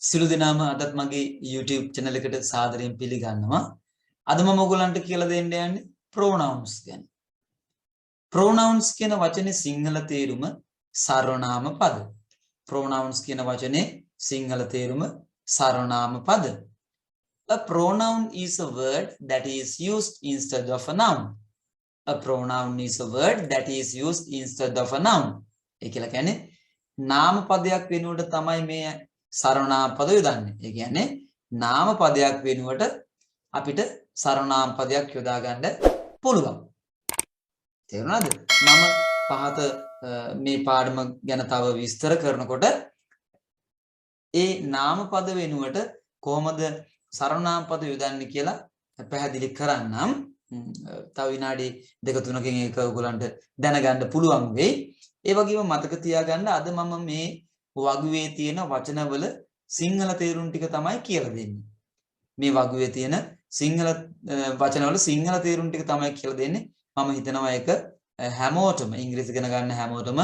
සිළු දෙනාම අදත් මගේ YouTube channel එකට සාදරයෙන් පිළිගන්නවා. අද මම ඔයගලන්ට කියලා දෙන්න යන්නේ pronouns ගැන. pronouns කියන වචනේ සිංහල තේරුම සර්වනාම පද. pronouns කියන වචනේ සිංහල තේරුම සර්වනාම පද. A pronoun is a word that is used instead of a noun. A pronoun is a word that is used instead of a noun. ඒ කියලා කියන්නේ නාම පදයක් වෙනුවට තමයි මේ සර්වනාම පද යොදන්නේ. ඒ කියන්නේ නාම පදයක් වෙනුවට අපිට සර්වනාම පදයක් යොදා ගන්න පුළුවන්. තේරුණාද? මම පහත මේ පාඩම ගැන තව විස්තර කරනකොට ඒ නාම පද වෙනුවට කොහොමද සර්වනාම පද යොදන්නේ කියලා පැහැදිලි කරන්නම්. තව විනාඩි 2-3කින් ඒක ඔයගලන්ට දැනගන්න පුළුවන් වෙයි. ඒ වගේම මතක තියාගන්න අද මම මේ වගුවේ තියෙන වචනවල සිංහල තේරුම් ටික තමයි කියලා දෙන්නේ. මේ වගුවේ තියෙන සිංහල වචනවල සිංහල තේරුම් ටික තමයි කියලා දෙන්නේ. මම හිතනවා ඒක හැමෝටම ඉංග්‍රීසි ඉගෙන ගන්න හැමෝටම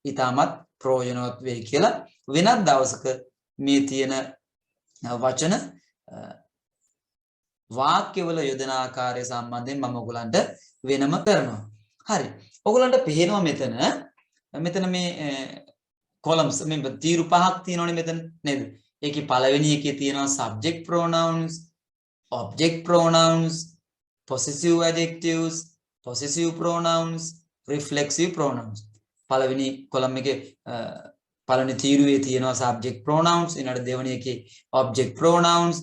ඉතාමත් ප්‍රයෝජනවත් වෙයි කියලා. වෙනත් දවසක මේ තියෙන වචන වාක්‍යවල යොදන ආකාරය සම්බන්ධයෙන් මම ඔයගලන්ට වෙනම කරනවා. හරි. ඔයගලන්ට පේනවා මෙතන මේ columns මේ තීරු පහක් තියෙනවනේ මෙතන නේද? ඒකේ පළවෙනි එකේ තියෙනවා subject pronouns, object pronouns, possessive adjectives, possessive pronouns, reflexive pronouns. පළවෙනි column එකේ පළවෙනි තීරුවේ තියෙනවා subject pronouns, ඊළඟට දෙවෙනි එකේ object pronouns,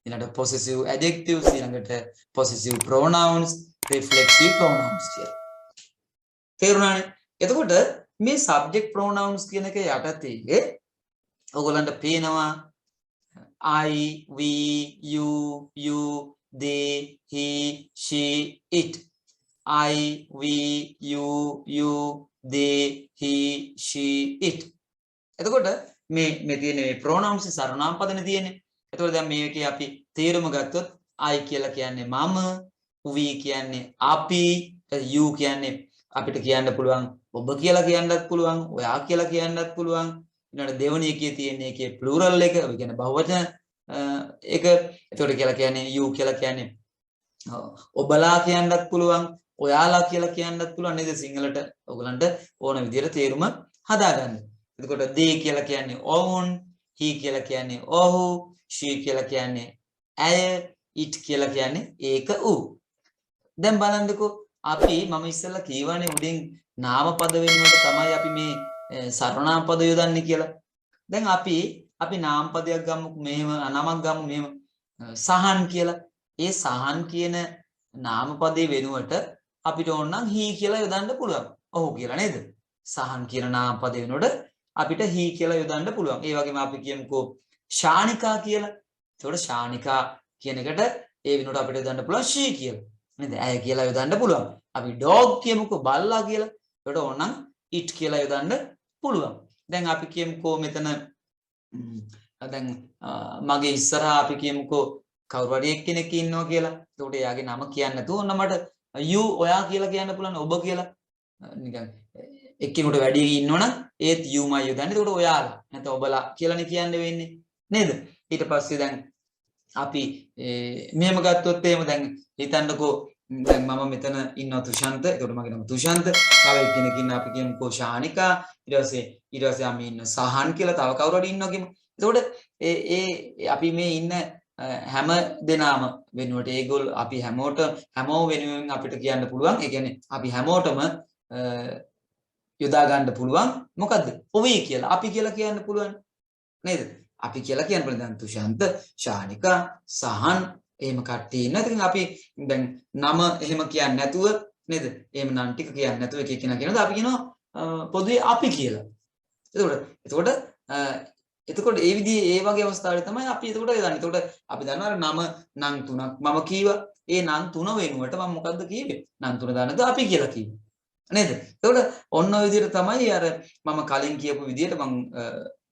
ඊළඟට possessive adjectives, ඊළඟට possessive pronouns, reflexive pronouns කියලා. තේරුණානේ? එතකොට මේ subject pronouns කියන එක යටතේ ඔයගොල්ලන්ට පේනවා I, we, you, they, he, she, it. I, we, you, they, he, she, it. එතකොට මේ තියෙන මේ pronouns සර්වනාම පදනේ තියෙන්නේ. එතකොට දැන් මේකේ අපි තේරුම ගත්තොත් I කියලා කියන්නේ මම, we කියන්නේ අපි, you කියන්නේ අපිට කියන්න පුළුවන් ඔබ කියලා කියන්නත් පුළුවන්, ඔයා කියලා කියන්නත් පුළුවන්. ඊළඟ දෙවෙනි එකේ තියෙන එකේ ප්ලූරල් එක, ඒ කියන්නේ බහුවචන එක. ඒතකොට කියලා කියන්නේ you කියලා කියන්නේ ඔබලා කියන්නත් පුළුවන්, ඔයාලා කියලා කියන්නත් පුළුවන් නේද? සිංහලට ඔයගලන්ට ඕන විදිහට තේරුම හදාගන්න. එතකොට they කියලා කියන්නේ ඔවුන්, he කියලා කියන්නේ ඔහු, she කියලා කියන්නේ ඇය, it කියලා කියන්නේ ඒක ඌ. දැන් බලන්නකෝ අපි මම ඉස්සෙල්ලා කියවනේ උඩින් නාම පද වෙනුවට තමයි අපි මේ සර්වනාම පද යොදන්නේ කියලා. දැන් අපි නාම පදයක් ගමු, මෙහෙම නමක් ගමු, මෙහෙම සහන් කියලා. ඒ සහන් කියන නාම පදේ වෙනුවට අපිට ඕන නම් he කියලා යොදන්න පුළුවන්. ඔහු කියලා නේද? සහන් කියන නාම පදේ වෙනුවට අපිට he කියලා යොදන්න පුළුවන්. ඒ වගේම අපි කියමුකෝ ශානිකා කියලා. ඒතකොට ශානිකා කියන එකට ඒ වෙනුවට අපිට යොදන්න පුළුවන් she කියලා. නේද? ඇය කියලා යොදන්න පුළුවන්. අපි dog කියමුකෝ බල්ලා කියලා. ඒකට ඕනනම් it කියලා යොදන්න පුළුවන්. දැන් අපි කියමුකෝ මෙතන දැන් මගේ ඉස්සරහා අපි කියමුකෝ කවුරු හරි එක්කෙනෙක් ඉන්නවා කියලා. ඒකට එයාගේ නම කියන්න නැතුව ඕන මට you ඔයා කියලා කියන්න පුළුවන්, ඔබ කියලා. නිකන් එක්කෙනෙකුට වැඩි ඉන්නවනම් ඒත් you මයි යොදන්නේ. ඒකට ඔයාලා නැත්නම් ඔබලා කියලානේ කියන්න වෙන්නේ. නේද? ඊට පස්සේ දැන් අපි මෙහෙම ගත්තොත් එහෙම දැන් හිතන්නකෝ දැන් මම මෙතන ඉන්නවා තුෂාන්ත. ඒකට මගේ නම තුෂාන්ත. තව එක්කෙනෙක් ඉන්නවා අපි කියමුකෝ ශානිකා. ඊට පස්සේ අපි ඉන්න සහන් කියලා තව කවුරු හරි ඉන්නවා කියමු. එතකොට අපි මේ ඉන්න හැම දෙනාම වෙනුවට ඒගොල්ලෝ අපි හැමෝ වෙනුවෙන් අපිට කියන්න පුළුවන්. ඒ කියන්නේ අපි හැමෝටම යොදා ගන්න පුළුවන් මොකද්ද? ඔවි කියලා. අපි කියලා කියන්න පුළුවන්. නේද? අපි කියලා කියන්න පුළුවන්. දැන් තුෂාන්ත, ශානිකා, සහන් එහෙම කට්ටිය ඉන්නවා. ඉතින් අපි දැන් නම එහෙම කියන්නේ නැතුව නේද? එහෙම නම් ටික කියන්නේ නැතුව එක එකනා කියනවාද අපි කියනවා පොදුවේ අපි කියලා. එතකොට ඒ විදිහේ ඒ වගේ අවස්ථාවල තමයි අපි එතකොට යදන්නේ. එතකොට අපි දන්නවා නම නම් තුනක් මම කීවා. ඒ නම් තුන වෙනුවට මම මොකද්ද කිව්වේ? නම් තුන දාන්නද අපි කියලා කිව්වේ. නේද? එතකොට ඔන්න ඔය විදිහට තමයි අර මම කලින් කියපු විදිහට මම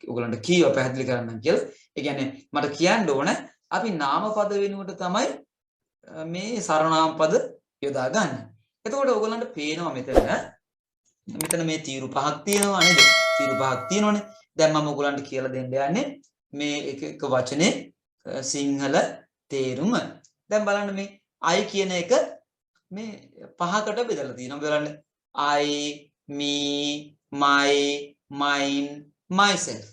ඔයගලන්ට කීවා පැහැදිලි කරන්නම් කියලා. ඒ කියන්නේ මට කියන්න ඕන අපි නාම පද වෙනුවට තමයි මේ සර්වනාම පද යොදා ගන්න. එතකොට ඔයගලන්ට පේනවා මෙතන මේ තීරු පහක් තියෙනවා නේද? තීරු පහක් තියෙනවනේ. දැන් මම ඔයගලන්ට කියලා දෙන්න යන්නේ මේ එක වචනේ සිංහල තේරුම. දැන් බලන්න මේ I කියන එක මේ පහකට බෙදලා තියෙනවා. බලන්න I, me, my, mine, myself.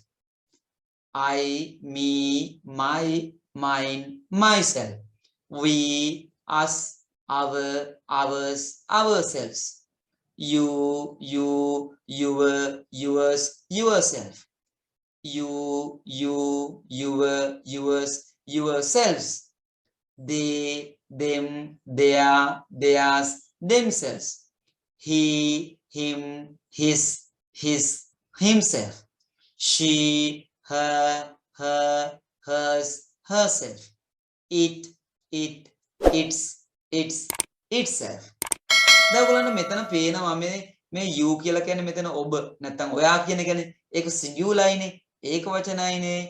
I, me, my, mine, myself. We, us, our, ours, ourselves. You, your, yours, yourself. You, your, yours, yourselves. They, them, their, theirs, themselves. He, him, his, himself. She, her, hers, herself. It, its, itself. දැන් ඔයගොල්ලන්ට මෙතන පේනවා මේ you කියලා කියන්නේ මෙතන ඔබ නැත්තම් ඔයා කියන එකනේ. ඒක සිංගියුලයිනේ. ඒක වචනයිනේ.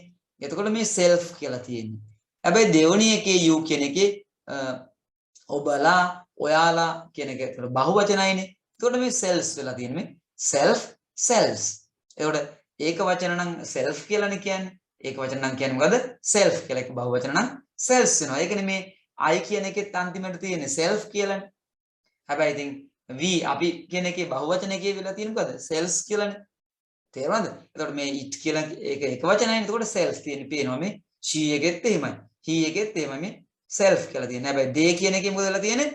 එතකොට මේ self කියලා තියෙන්නේ. හැබැයි දෙවෙනි එකේ you කියන එකේ ඔබලා ඔයාලා කියන එක ඒතර බහුවචනයිනේ. එතකොට මේ selves වෙලා තියෙන්නේ මේ self selves. එතකොට ඒක වචන නම් self කියලානේ කියන්නේ. ඒක වචන නම් කියන්නේ මොකද? self කියලා. ඒක බහුවචන නම් selves වෙනවා. ඒකනේ මේ I කියන එකෙත් අන්තිමට තියෙන්නේ self කියලානේ. හැබැයි ඉතින් we අපි කියන එකේ බහුවචනකේ වෙලා තියෙන මොකද? selves කියලානේ. තේරුණාද? එතකොට මේ it කියලා ඒක එක වචනයිනේ. එතකොට self තියෙන්නේ පේනවා මේ she එකෙත් එහෙමයි. he එකෙත් එහෙමයි මේ self කියලා තියෙන්නේ. හැබැයි they කියන එකේ මොකද වෙලා තියෙන්නේ?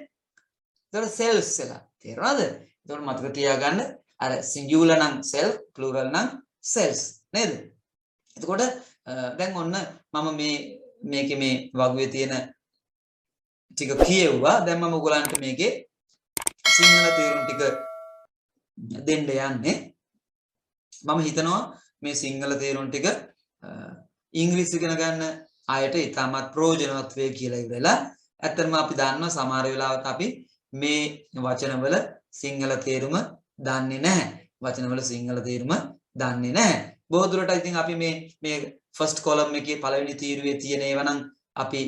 එතකොට selves වෙලා. තේරුණාද? එතකොට මතක තියාගන්න අර singular නම් self, plural නම් selves නේද? එතකොට දැන් ඔන්න මම මේකේ මේ වගුවේ තියෙන ටික කියෙව්වා. දැන් මම ඔයගලන්ට මේකේ සිංහල තේරුම් ටික දෙන්න යන්නේ. මම හිතනවා මේ සිංහල තේරුම් ටික ඉංග්‍රීසි ඉගෙන ගන්න අයට ඉතාමත් ප්‍රයෝජනවත් වෙයි කියලා ඉවරලා. ඇත්තටම අපි දන්නවා සමහර වෙලාවට අපි මේ වචනවල සිංහල තේරුම දන්නේ නැහැ. වචනවල සිංහල තේරුම දන්නේ නැහැ. බොහෝ දුරට ඉතින් අපි මේ ෆස්ට් කොලම් එකේ පළවෙනි තීරුවේ තියෙන ඒවා නම් අපි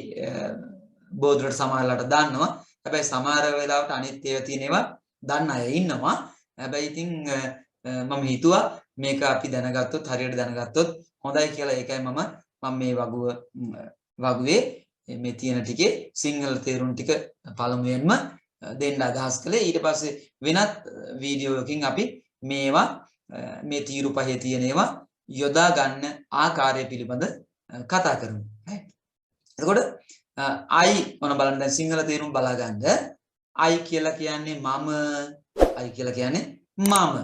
බොහෝ දුරට සමහරලාට දන්නවා. හැබැයි සමහර වෙලාවට අනිත් ඒවා තියෙන ඒවා දන්න අය ඉන්නවා. හැබැයි ඉතින් මම හිතුවා මේක අපි දැනගත්තොත් හරියට දැනගත්තොත් හොඳයි කියලා. ඒකයි මම මේ වගුවේ මේ තියෙන ටිකේ සිංහල තේරුම් ටික පළමුවෙන්ම දෙන්න අදහස් කළේ. ඊට පස්සේ වෙනත් වීඩියෝ එකකින් අපි මේවා මේ තීරු පහේ තියෙන ඒවා යොදා ගන්න ආකාරය පිළිබඳ කතා කරමු. එතකොට I මොන බලන්න දැන් සිංහල තේරුම් බලා ගන්න. I කියලා කියන්නේ මම. I කියලා කියන්නේ මම.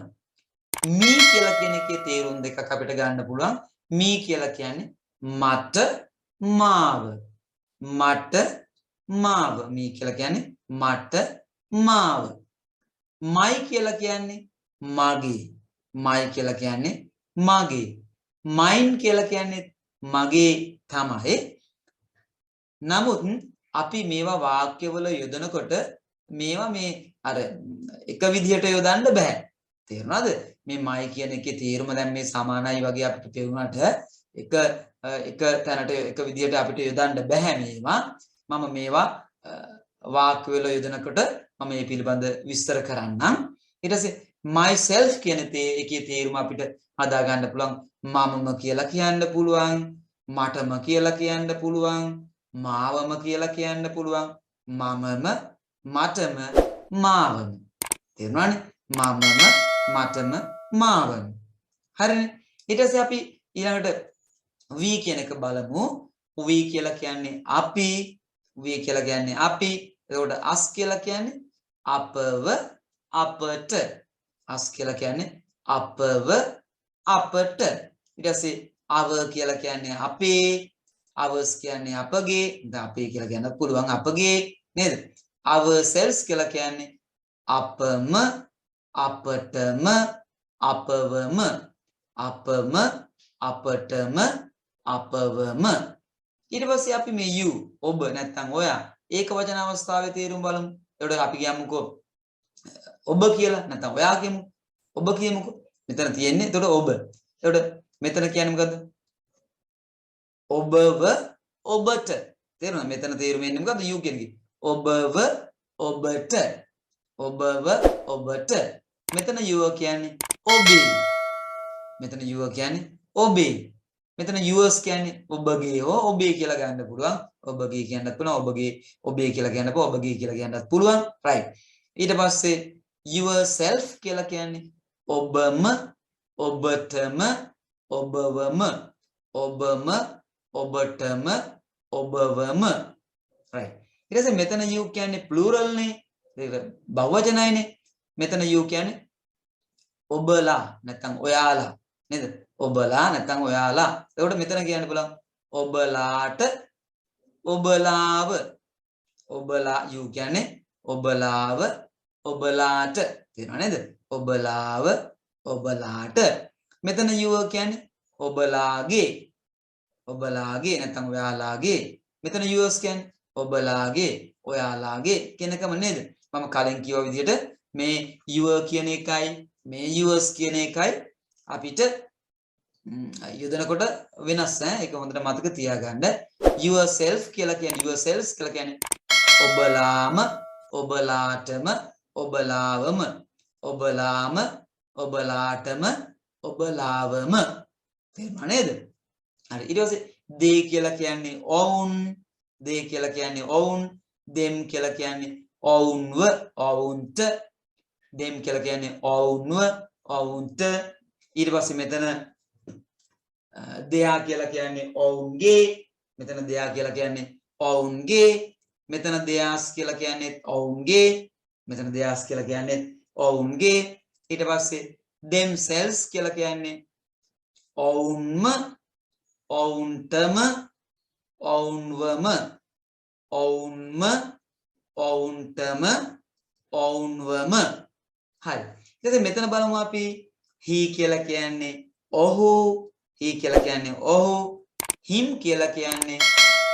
me කියලා කියන එකේ තේරුම් දෙකක් අපිට ගන්න පුළුවන්. me කියලා කියන්නේ මට මාව. මට මාව. me කියලා කියන්නේ මට මාව. my කියලා කියන්නේ මගේ. my කියලා කියන්නේ මගේ. mine කියලා කියන්නේ මගේ තමයි. නමුත් අපි මේවා වාක්‍යවල යොදනකොට මේවා මේ අර එක විදිහට යොදන්න බෑ. තේරුණාද? මේ my කියන එකේ තේරුම දැන් මේ සමානයි වගේ අපිට පෙවුනට එක තැනට එක විදිහට අපිට යොදන්න බෑ මේවා. මම මේවා වාක්‍යවල යොදනකොට මම මේ පිළිබඳ විස්තර කරන්නම්. ඊට පස්සේ myself කියන එකේ තේරුම අපිට හදා ගන්න පුළුවන්. මමම කියලා කියන්න පුළුවන්. මටම කියලා කියන්න පුළුවන්. මාවම කියලා කියන්න පුළුවන්. මමම මටම මාවම. තේරුණානේ? මමම මටම මාවම. හරිනේ? ඊට පස්සේ අපි ඊළඟට we කියන එක බලමු. we කියලා කියන්නේ අපි. we කියලා කියන්නේ අපි. එතකොට us කියලා කියන්නේ අපව අපට. us කියලා කියන්නේ අපව අපට. ඊට පස්සේ our කියලා කියන්නේ අපේ. ours කියන්නේ අපගේ. දැන් අපේ කියලා කියන්න පුළුවන් අපගේ නේද? ourselves කියලා කියන්නේ අපම අපටම අපවම. අපම අපටම අපවම. ඊට පස්සේ අපි මේ you ඔබ නැත්නම් ඔයා ඒක වචන අවස්ථාවේ තේරුම් බලමු. එතකොට අපි කියමුකෝ ඔබ කියලා නැත්නම් ඔයා කියමු. ඔබ කියමුකෝ. මෙතන තියෙන්නේ එතකොට ඔබ. එතකොට මෙතන කියන්නේ මොකද්ද? ඔබව ඔබට. තේරුණා? මෙතන තේරුම එන්නේ මොකද්ද? you කියන එකේ. ඔබව ඔබට. ඔබව ඔබට. මෙතන you කියන්නේ ඔබේ. මෙතන you කියන්නේ ඔබේ. මෙතන yours කියන්නේ ඔබගේ හෝ ඔබේ කියලා ගන්න පුළුවන්. ඔබගේ කියන්නත් පුළුවන්. ඔබේ කියලා කියන්නත් පුළුවන්. ඔබගේ කියලා කියන්නත් පුළුවන්. right. ඊට පස්සේ yourself කියලා කියන්නේ ඔබම, ඔබටම, ඔබවම, ඔබම, ඔබටම, ඔබවම. right. ඊට පස්සේ මෙතන you කියන්නේ plural නේ. ඒක බහුවචනයිනේ. මෙතන you කියන්නේ ඔබලා නැත්නම් ඔයාලා නේද? ඔබලා නැත්නම් ඔයාලා. ඒකට මෙතන කියන්න පුළුවන් ඔබලාට, ඔබලාව. ඔබලා you කියන්නේ ඔබලාව, ඔබලාට. තේරෙනව නේද? ඔබලාව, ඔබලාට. මෙතන you කියන්නේ ඔබලාගේ, ඔබලාගේ නැත්නම් ඔයාලාගේ. මෙතන yours කියන්නේ ඔබලාගේ, ඔයාලාගේ කෙනකම නේද? මම කලින් කිව්ව විදිහට මේ your කියන එකයි මේ yours කියන එකයි අපිට යොදනකොට වෙනස් ඈ. ඒක හොඳට මතක තියාගන්න. yourself කියලා කියන්නේ yourselves කියලා කියන්නේ ඔබලාම, ඔබලාටම, ඔබලාවම, ඔබලාම, ඔබලාටම, ඔබලාවම. තේරුණා නේද? හරි. ඊට පස්සේ they කියලා කියන්නේ ඔවුන්, they කියලා කියන්නේ ඔවුන්, them කියලා කියන්නේ ඔවුන්ව, ඔවුන්ට, them කියලා කියන්නේ ඔවුන්ව, ඔවුන්ට. ඊට පස්සේ මෙතන දෙයා කියලා කියන්නේ ඔවුන්ගේ, මෙතන දෙයා කියලා කියන්නේ ඔවුන්ගේ, මෙතන දෙයාස් කියලා කියන්නේ ඔවුන්ගේ, මෙතන දෙයාස් කියලා කියන්නේ ඔවුන්ගේ. ඊට පස්සේ themselves කියලා කියන්නේ ඔවුන්ම, ඔවුන්ටම, ඔවුන්වම, ඔවුන්ම, ඔවුන්ටම, ඔවුන්වම. හරි. ඊට මෙතන බලමු අපි he කියලා කියන්නේ ඔහු, he කියලා කියන්නේ ඔහු, him කියලා කියන්නේ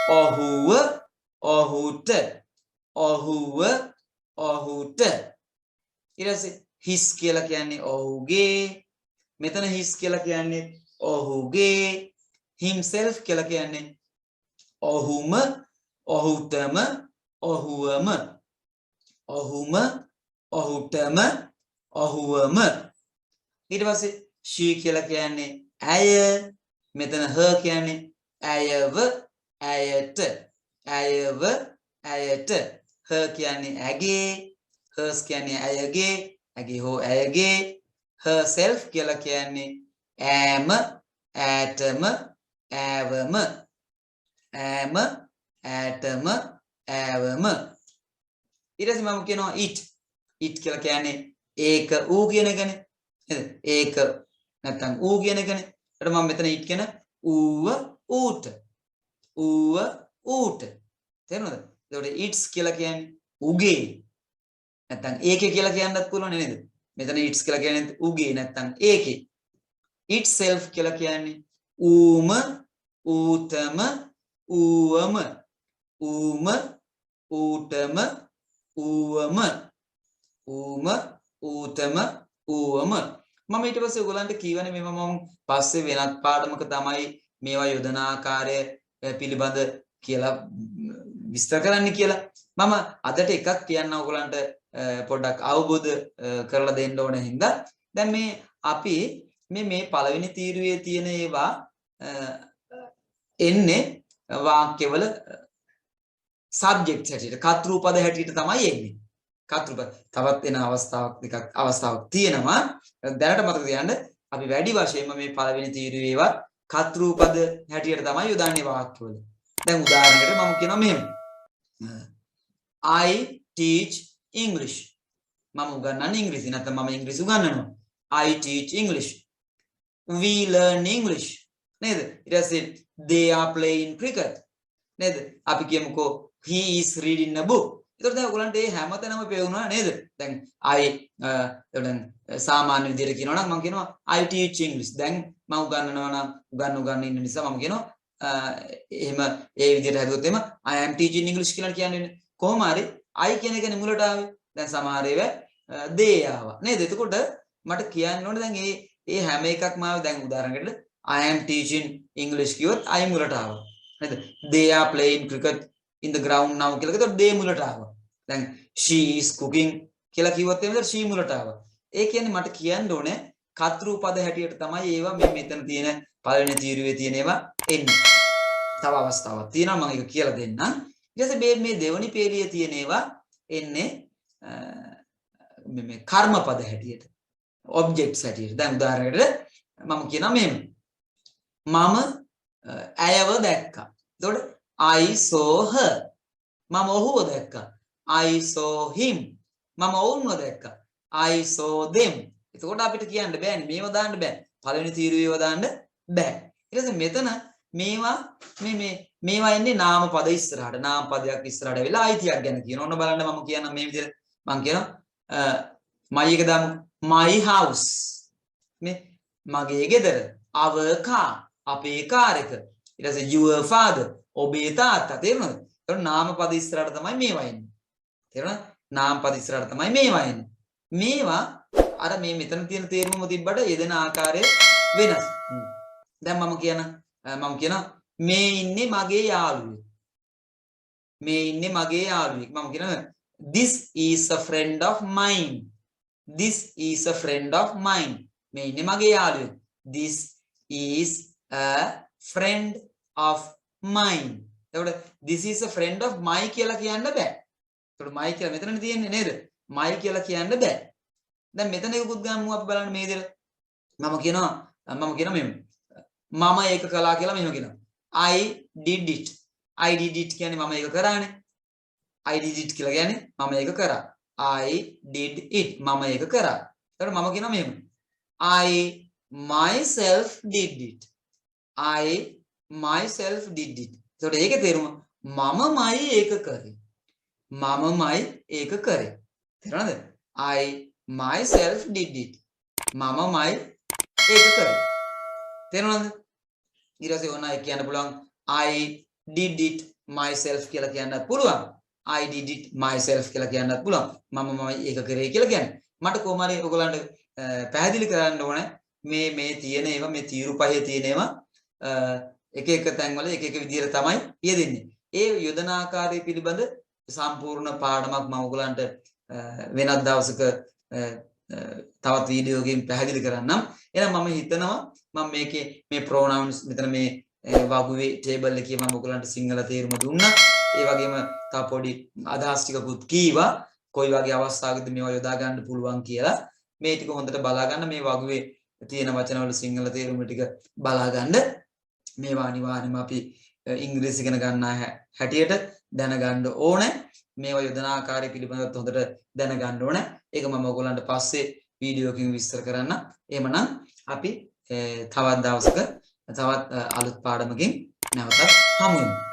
ඔහුව, ඔහුට, ඔහුව, ඔහුට. ඊට පස්සේ his කියලා කියන්නේ ඔහුගේ, මෙතන his කියලා කියන්නේ ඔහුගේ, himself කියලා කියන්නේ ඔහුම, ඔහුටම, ඔහුවම, ඔහුම, ඔහුටම, ඔහුවම. ඊට පස්සේ she කියලා කියන්නේ ඇය, මෙතන her කියන්නේ ඇයව, ඇයට, ඇයව, ඇයට. her කියන්නේ ඇගේ, hers කියන්නේ ඇයගේ, ඇගේ හෝ ඇයගේ. herself කියලා කියන්නේ ඈම, ඈටම, ඈවම, ඈම, ඈටම, ඈවම. ඊට පස්සේ මම කියනවා it, it කියලා කියන්නේ ඒක ඌ කියන එකනේ නේද? ඒක නැත්තම් ඌ කියන එකනේ. ඒකට මම මෙතන it කියන ඌව ඌට, ඌව ඌට. තේරුණාද? ඒකට it's කියලා කියන්නේ උගේ නැත්තම් ඒකේ කියලා කියන්නත් පුළුවන් නේද? මෙතන it's කියලා කියන්නේ උගේ නැත්තම් ඒකේ. itself කියලා කියන්නේ ඌම, ඌතම, ඌවම, ඌම, ඌටම, ඌවම, ඌම, ඌතම, ඌවම. මම ඊට පස්සේ ඔයගලන්ට කියවනේ මේවා මම පස්සේ වෙනත් පාඩමක තමයි මේවා යොදන ආකාරය පිළිබඳ කියලා විස්තර කරන්න කියලා. මම අදට එකක් කියන්න ඔයගලන්ට පොඩ්ඩක් අවබෝධ කරලා දෙන්න ඕන හින්දා දැන් මේ අපි මේ පළවෙනි තීරුවේ තියෙන ඒවා එන්නේ වාක්‍යවල සබ්ජෙක්ට් හැටියට, කර්තෘපද හැටියට තමයි එන්නේ. කර්තෘපද තවත් වෙන අවස්ථාවක් තියෙනවා. දැනට මතක තියාගන්න අපි වැඩි වශයෙන්ම මේ පළවෙනි තීරුවේ ඒවා කර්තෘපද හැටියට තමයි යොදන්නේ වාක්‍යවල. දැන් උදාහරණයකට මම කියනවා මෙහෙම. I teach English. මම උගන්වන්නේ ඉංග්‍රීසි. නැත්නම් මම ඉංග්‍රීසි උගන්වනවා. I teach English. We learn English. නේද? ඊට පස්සේ they are playing cricket. නේද? අපි කියමුකෝ he is reading a book. ඒතකොට දැන් ඔයගලන්ට මේ හැමතැනම පෙවුනා නේද? දැන් දැන් සාමාන්‍ය විදිහට කියනවා නම් මම කියනවා I teach English. දැන් මම උගන්වනවා නම් උගන්වන්න ඉන්න නිසා මම කියනවා එහෙම ඒ විදිහට හදුවොත් එහෙම I am teaching English කියලා කියන්නේ කොහොම හරි I කියන එකනේ මුලට ආවේ. දැන් සමහර ඒවා they ආවා. නේද? එතකොට මට කියන්න ඕනේ දැන් ඒ හැම එකක්ම ආවේ. දැන් උදාහරණයකට I am teaching English කිව්වොත් I මුලට ආවා. නේද? They are playing cricket in the ground now කියලා කිව්වොත් they මුලට ආවා. දැන් she is cooking කියලා කිව්වොත් එහෙම she මුලට ආවා. ඒ කියන්නේ මට කියන්න ඕනේ කර්තෘ පද හැටියට තමයි ඒවා මේ මෙතන තියෙන පළවෙනි තීරුවේ තියෙන ඒවා එන්නේ. තව අවස්ථාවක් තියෙනවා මම ඒක කියලා දෙන්නම්. ඊට පස්සේ මේ දෙවෙනි පේළියේ තියෙන ඒවා එන්නේ මේ කර්ම පද හැටියට. objects හැටියට. දැන් උදාහරණයකට මම කියනවා මෙහෙම. මම ඇයව දැක්කා. එතකොට I saw her. මම ඔහුව දැක්කා. I saw him. මම ඔවුන්ව දැක්කා. I saw them. එතකොට අපිට කියන්න බෑනේ මේව දාන්න බෑ. පළවෙනි තීරුවේව දාන්න බෑ. ඊට පස්සේ මෙතන මේවා එන්නේ නාම පද ඉස්සරහට. නාම පදයක් ඉස්සරහට වෙලා අයිතියක් ගැන කියනවා. ඔන්න බලන්න මම කියන මේ විදිහට මම කියනවා my එක දාමු. my house. මේ මගේ ගෙදර. our car. අපේ කාර් එක. ඊට පස්සේ your father. ඔබේ තාත්තා. තේරුණාද? එතකොට නාම පද ඉස්සරහට තමයි මේවා එන්නේ. තේරුණාද? නාම පද ඉස්සරහට තමයි මේවා එන්නේ. මේවා අර මේ මෙතන තියෙන තේරුමම තිබ්බට යෙදෙන ආකාරය වෙනස්. දැන් මම කියනවා මේ ඉන්නේ මගේ යාළුවෙක්. මේ ඉන්නේ මගේ යාළුවෙක්. මම කියනවා this is a friend of mine. This is a friend of mine. මේ ඉන්නේ මගේ යාළුවෙක්. This is a friend of mine. එතකොට this is a friend of my කියලා කියන්න බෑ. එතකොට my කියලා මෙතනනේ තියෙන්නේ නේද? my කියලා කියන්න බෑ. දැන් මෙතන එකකුත් ගමු අපි බලන්න මේ විදිහට. මම කියනවා මෙන්න. මම ඒක කළා කියලා මෙහෙම කියනවා. I did it. I did it කියන්නේ මම ඒක කරානේ. I did it කියලා කියන්නේ මම ඒක කරා. I did it. මම ඒක කරා. එතකොට මම කියනවා මෙහෙම. I myself did it. I myself did it. එතකොට ඒකේ තේරුම මමමයි ඒක කරේ. මමමයි ඒක කරේ. තේරුණාද? I myself did it. මමමයි ඒක කරේ. තේරුණාද? ඊට පස්සේ ඕන අය කියන්න පුළුවන් I did it myself කියලා කියන්නත් පුළුවන්. I did it myself කියලා කියන්නත් පුළුවන්. මමමයි ඒක කරේ කියලා කියන්නේ. මට කොහොම හරි ඔයගොල්ලන්ට පැහැදිලි කරන්න ඕනේ මේ තියෙන ඒවා මේ තීරු පහේ තියෙන ඒවා එක තැන්වල එක විදිහට තමයි යෙදෙන්නේ. ඒ යොදන ආකාරය පිළිබඳ සම්පූර්ණ පාඩමක් මම ඔයගොල්ලන්ට වෙනත් දවසක තවත් වීඩියෝ එකකින් පැහැදිලි කරන්නම්. එහෙනම් මම හිතනවා මම මේකේ මේ pronouns මෙතන මේ වගුවේ ටේබල් එකේ මම ඔයගොල්ලන්ට සිංහල තේරුම දුන්නා. ඒ වගේම තව පොඩි අදහස් ටිකකුත් කීවා. කොයි වගේ අවස්ථාවකද මේවා යොදා ගන්න පුළුවන් කියලා. මේ ටික හොඳට බලා ගන්න මේ වගුවේ තියෙන වචනවල සිංහල තේරුම ටික බලා ගන්න. මේවා අනිවාර්යයෙන්ම අපි ඉංග්‍රීසි ඉගෙන ගන්න හැටියට දැනගන්න ඕනේ. මේවා යොදන ආකාරය පිළිබඳව හොඳට දැනගන්න ඕනේ. ඒක මම ඔයගොල්ලන්ට පස්සේ වීඩියෝ එකකින් විස්තර කරන්න. එහෙමනම් අපි තවත් දවසක තවත් අලුත් පාඩමකින් නැවතත් හමු වෙමු.